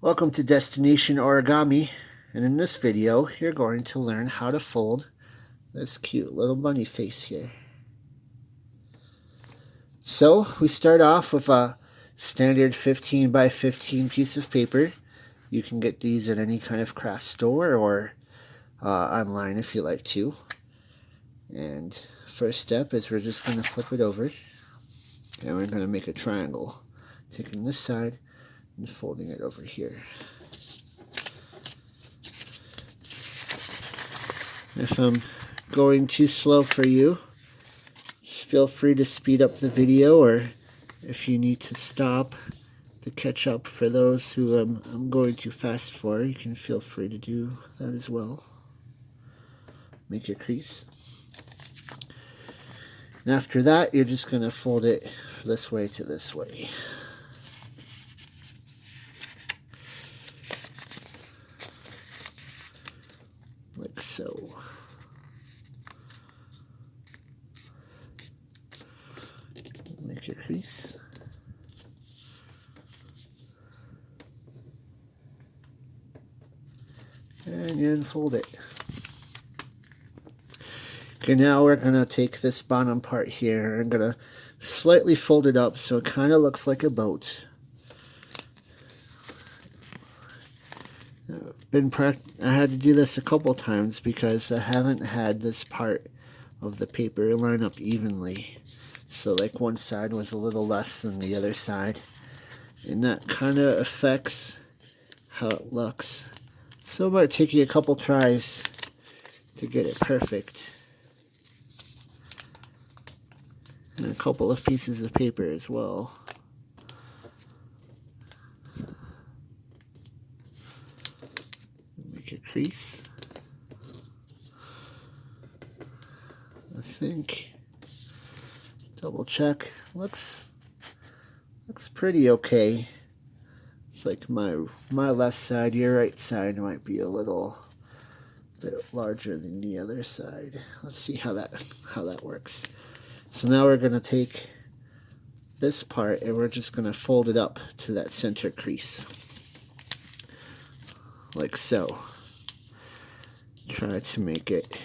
Welcome to Destination Origami, and in this video you're going to learn how to fold this cute little bunny face here. So we start off with a standard 15 by 15 piece of paper. You can get these at any kind of craft store or online if you like to. And first step is we're just going to flip it over and we're going to make a triangle, taking this side and folding it over here. If I'm going too slow for you, just feel free to speed up the video, or if you need to stop to catch up for those who I'm going too fast for, you can feel free to do that as well. Make your crease. And after that, you're just going to fold it this way to this way. Like so. Make your crease. And you unfold it. Okay, now we're going to take this bottom part here and going to slightly fold it up so it kind of looks like a boat. I had to do this a couple times because I haven't had this part of the paper line up evenly. So like one side was a little less than the other side, and that kind of affects how it looks. So it might take you a couple tries to get it perfect. And a couple of pieces of paper as well. Make your crease. I think, double check, looks pretty okay. It's like my left side, your right side might be a little bit larger than the other side. Let's see how that works. So now we're going to take this part and we're just going to fold it up to that center crease. Like so. Try to make it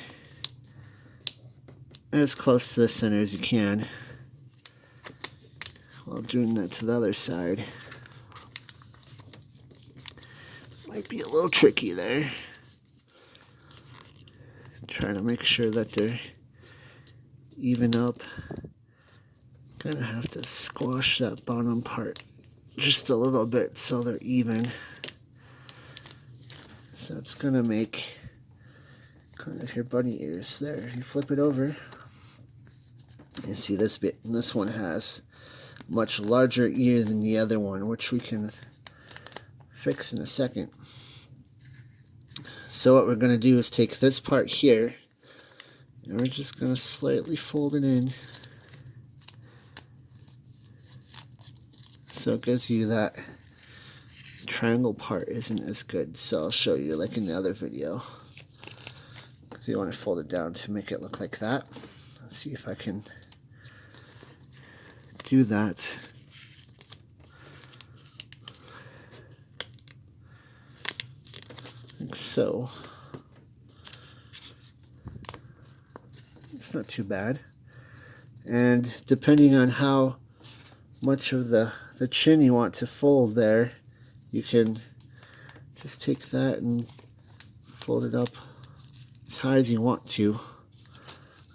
as close to the center as you can while doing that to the other side. Might be a little tricky there. Trying to make sure that they're even up. Kind of have to squash that bottom part just a little bit so they're even. So it's going to make kind of your bunny ears there. You flip it over. You see this bit. This one has much larger ear than the other one, which we can fix in a second. So what we're going to do is take this part here and we're just going to slightly fold it in so it gives you that triangle part isn't as good. So I'll show you like in the other video. So you want to fold it down to make it look like that. Let's see if I can do that. Like so. It's not too bad. And depending on how much of the chin you want to fold there, you can just take that and fold it up as high as you want to.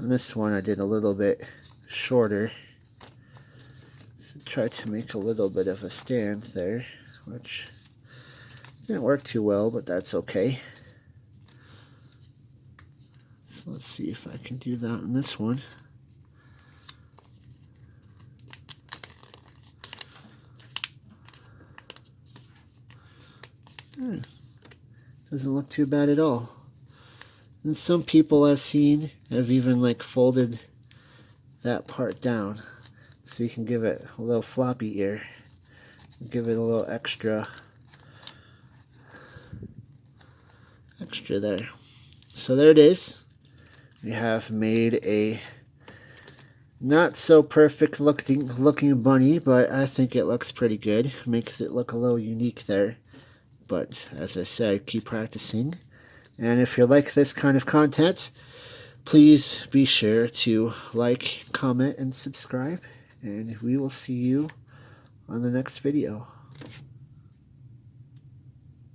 On this one I did a little bit shorter. So try to make a little bit of a stand there, which didn't work too well, but that's okay. So let's see if I can do that on this one. Doesn't look too bad at all. And some people I've seen have even like folded that part down so you can give it a little floppy ear. Give it a little extra there. So there it is. We have made a not so perfect looking bunny, but I think it looks pretty good. Makes it look a little unique there. But as I said, keep practicing. And if you like this kind of content, please be sure to like, comment, and subscribe. And we will see you on the next video.